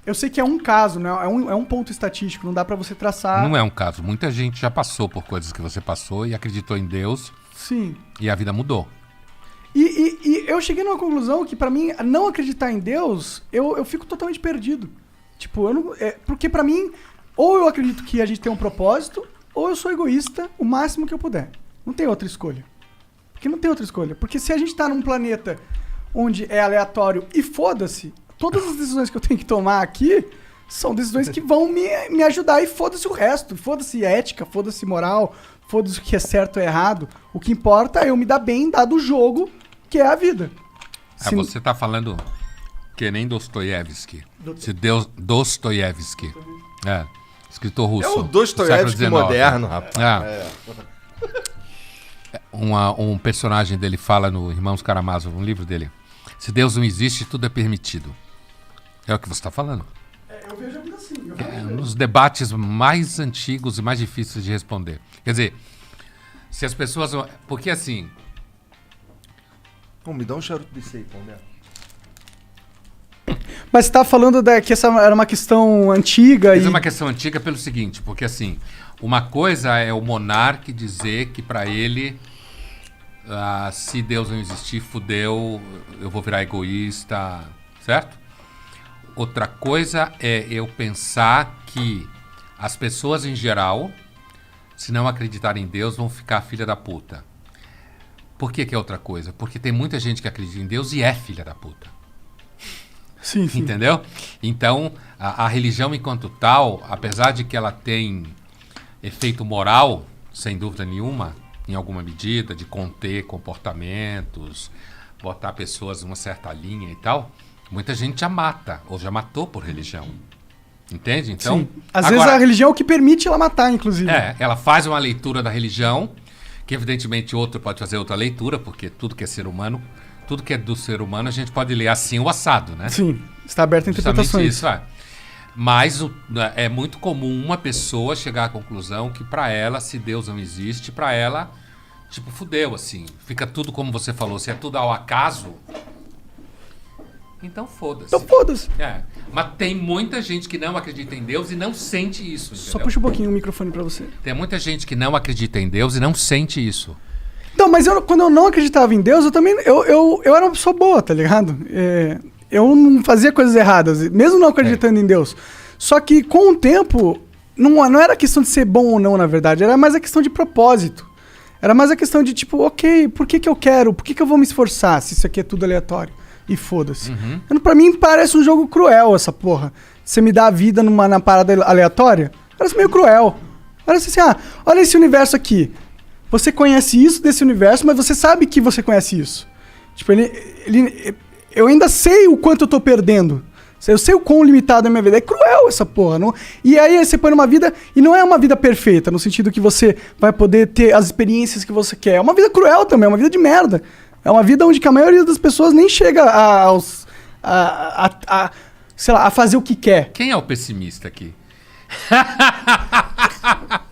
Eu sei que é um caso, né? É um ponto estatístico, não dá pra você traçar... Não é um caso. Muita gente já passou por coisas que você passou e acreditou em Deus. Sim. E a vida mudou. E eu cheguei numa conclusão que pra mim, não acreditar em Deus, eu fico totalmente perdido. Tipo, eu não... porque pra mim, ou eu acredito que a gente tem um propósito, ou eu sou egoísta o máximo que eu puder. Não tem outra escolha. Porque não tem outra escolha. Porque se a gente tá num planeta onde é aleatório e foda-se, todas as decisões que eu tenho que tomar aqui são decisões que vão me ajudar e foda-se o resto. Foda-se ética, foda-se moral, foda-se o que é certo ou errado. O que importa é eu me dar bem dado o jogo, que é a vida. Você tá falando que nem Dostoiévski. Se Deus... Dostoiévski. Escritor russo. É o Dostoiévski moderno, rapaz. Um personagem dele fala no Irmãos Karamazov, um livro dele. Se Deus não existe, tudo é permitido. É o que você está falando. Eu vejo assim. Um dos debates mais antigos e mais difíceis de responder. Quer dizer, se as pessoas... Porque assim... Me dá um charuto desse aí, Palmeiras. Mas você tá falando que essa era uma questão antiga Essa é uma questão antiga pelo seguinte, porque assim, uma coisa é o monarca dizer que para ele, se Deus não existir, fudeu, eu vou virar egoísta, certo? Outra coisa é eu pensar que as pessoas em geral, se não acreditarem em Deus, vão ficar filha da puta. Por que é outra coisa? Porque tem muita gente que acredita em Deus e é filha da puta. Sim. Entendeu? Então, a religião enquanto tal, apesar de que ela tem efeito moral, sem dúvida nenhuma, em alguma medida, de conter comportamentos, botar pessoas numa certa linha e tal, muita gente já mata, ou já matou por religião. Entende? Então, sim. Às vezes a religião é o que permite ela matar, inclusive. Ela faz uma leitura da religião, que evidentemente outro pode fazer outra leitura, porque tudo que é ser humano... Tudo que é do ser humano a gente pode ler assim o assado, né? Sim, está aberto a interpretações. Isso, Mas é muito comum uma pessoa chegar à conclusão que para ela, se Deus não existe, para ela, tipo, fudeu, assim. Fica tudo como você falou, se é tudo ao acaso, então foda-se. Mas tem muita gente que não acredita em Deus e não sente isso, entendeu? Só puxa um pouquinho o microfone para você. Tem muita gente que não acredita em Deus e não sente isso. Não, mas quando eu não acreditava em Deus, eu era uma pessoa boa, tá ligado? Eu não fazia coisas erradas, mesmo não acreditando em Deus. Só que com o tempo, não era questão de ser bom ou não, na verdade, era mais a questão de propósito. Era mais a questão de tipo, ok, por que eu quero? Por que eu vou me esforçar se isso aqui é tudo aleatório? E foda-se. Pra mim parece um jogo cruel essa porra. Você me dá a vida na parada aleatória, parece meio cruel. Parece assim, olha esse universo aqui. Você conhece isso desse universo, mas você sabe que você conhece isso. Tipo, eu ainda sei o quanto eu tô perdendo. Eu sei o quão limitado é a minha vida. É cruel essa porra. Não? E aí você põe numa vida... E não é uma vida perfeita, no sentido que você vai poder ter as experiências que você quer. É uma vida cruel também, é uma vida de merda. É uma vida onde que a maioria das pessoas nem chega a fazer o que quer. Quem é o pessimista aqui?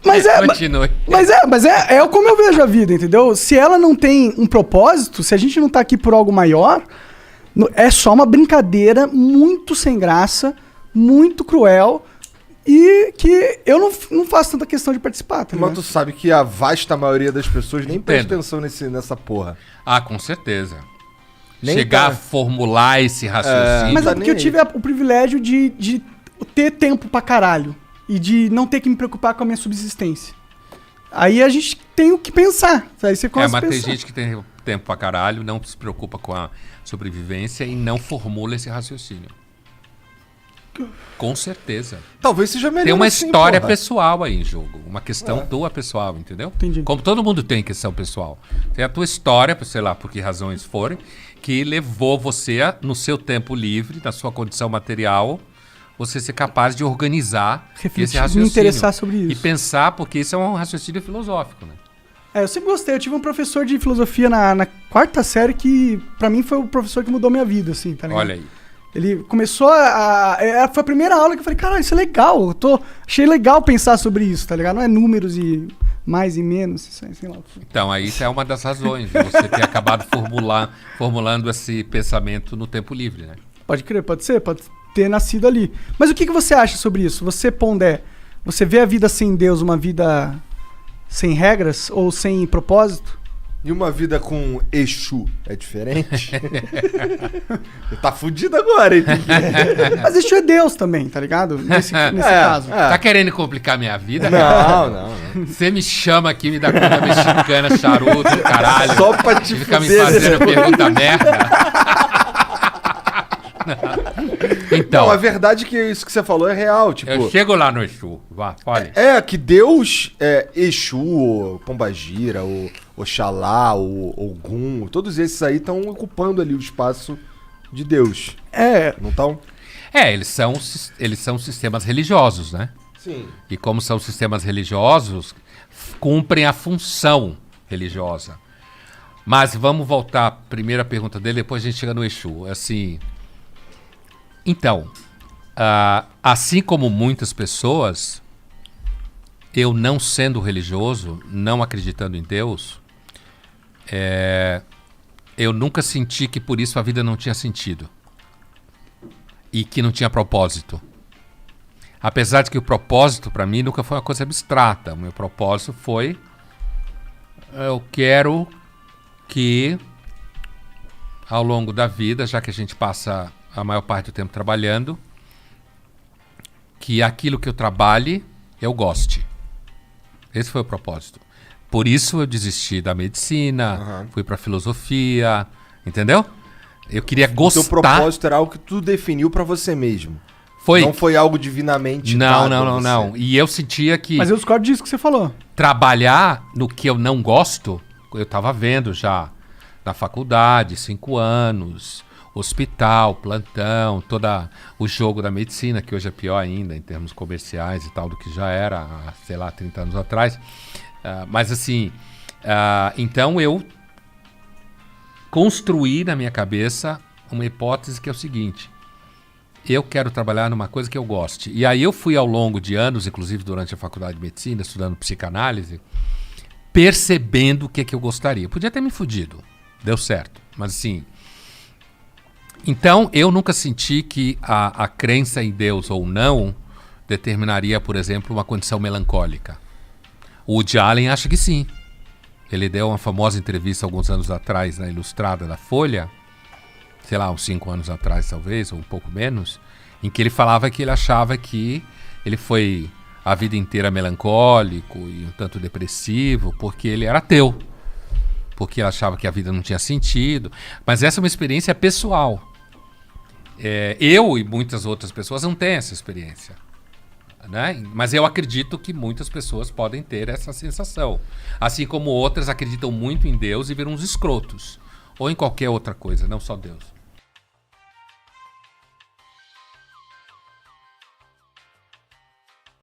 Mas é como eu vejo a vida, entendeu? Se ela não tem um propósito, se a gente não tá aqui por algo maior, é só uma brincadeira muito sem graça, muito cruel e que eu não faço tanta questão de participar. Tá, mas tu sabe que a vasta maioria das pessoas nem presta atenção nessa porra. Com certeza. Chegar a formular esse raciocínio. Mas é porque eu tive o privilégio de ter tempo pra caralho. E de não ter que me preocupar com a minha subsistência. Aí a gente tem o que pensar. Aí você começa a pensar. Tem gente que tem tempo pra caralho, não se preocupa com a sobrevivência e não formula esse raciocínio. Com certeza. Talvez seja melhor. Tem uma história pessoal aí em jogo. Uma questão tua pessoal, entendeu? Entendi. Como todo mundo tem questão pessoal. Tem a tua história, sei lá, por que razões forem, que levou você, no seu tempo livre, na sua condição material... Você ser capaz de organizar esse raciocínio. Me interessar sobre isso. E pensar, porque isso é um raciocínio filosófico, né? Eu sempre gostei. Eu tive um professor de filosofia na quarta série que, pra mim, foi o professor que mudou minha vida, assim, tá ligado? Olha aí. Ele começou foi a primeira aula que eu falei, caralho, isso é legal. Achei legal pensar sobre isso, tá ligado? Não é números e mais e menos, sei lá. Então, aí isso é uma das razões de você ter acabado formulando esse pensamento no tempo livre, né? Pode crer, pode ser, ter nascido ali. Mas o que você acha sobre isso? Você, Pondé, você vê a vida sem Deus uma vida sem regras ou sem propósito? E uma vida com Exu é diferente? Tá fudido agora, hein? Mas Exu é Deus também, tá ligado? Nesse caso. Tá querendo complicar minha vida? Não. Você me chama aqui, me dá comida mexicana, charuto, caralho. Só pra te fica me fuder, fazendo né? pergunta merda. Então, Não, a verdade é que isso que você falou é real, tipo... eu chego lá no Exu. Vá, fale. Que Deus, Exu, ou Pombagira, ou Oxalá, ou Ogum, todos esses aí estão ocupando ali o espaço de Deus. Não estão? Eles são sistemas religiosos, né? Sim. E como são sistemas religiosos, cumprem a função religiosa. Mas vamos voltar à primeira pergunta dele, depois a gente chega no Exu. Assim, então, assim como muitas pessoas, eu não sendo religioso, não acreditando em Deus, eu nunca senti que por isso a vida não tinha sentido. E que não tinha propósito. Apesar de que o propósito para mim nunca foi uma coisa abstrata. O meu propósito foi: eu quero que ao longo da vida, já que a gente passa a maior parte do tempo trabalhando, que aquilo que eu trabalhe, eu goste. Esse foi o propósito. Por isso eu desisti da medicina, fui para filosofia, entendeu? Eu queria gostar... O seu propósito era algo que tu definiu para você mesmo. Foi. Não foi algo divinamente dado a você. Não. E eu sentia que... Mas eu discordo disso que você falou. Trabalhar no que eu não gosto, eu estava vendo já na faculdade, 5 anos, hospital, plantão, todo o jogo da medicina, que hoje é pior ainda em termos comerciais e tal do que já era há, sei lá, 30 anos atrás. Mas assim, então eu construí na minha cabeça uma hipótese que é o seguinte: eu quero trabalhar numa coisa que eu goste. E aí eu fui ao longo de anos, inclusive durante a faculdade de medicina, estudando psicanálise, percebendo o que eu gostaria. Podia ter me fudido, deu certo, mas assim... Então eu nunca senti que a crença em Deus ou não determinaria, por exemplo, uma condição melancólica. O Woody Allen acha que sim. Ele deu uma famosa entrevista alguns anos atrás na Ilustrada da Folha, sei lá, uns 5 anos atrás talvez, ou um pouco menos, em que ele falava que ele achava que ele foi a vida inteira melancólico e um tanto depressivo porque ele era ateu, porque ele achava que a vida não tinha sentido. Mas essa é uma experiência pessoal. Eu e muitas outras pessoas não têm essa experiência, né? Mas eu acredito que muitas pessoas podem ter essa sensação. Assim como outras acreditam muito em Deus e viram uns escrotos. Ou em qualquer outra coisa, não só Deus.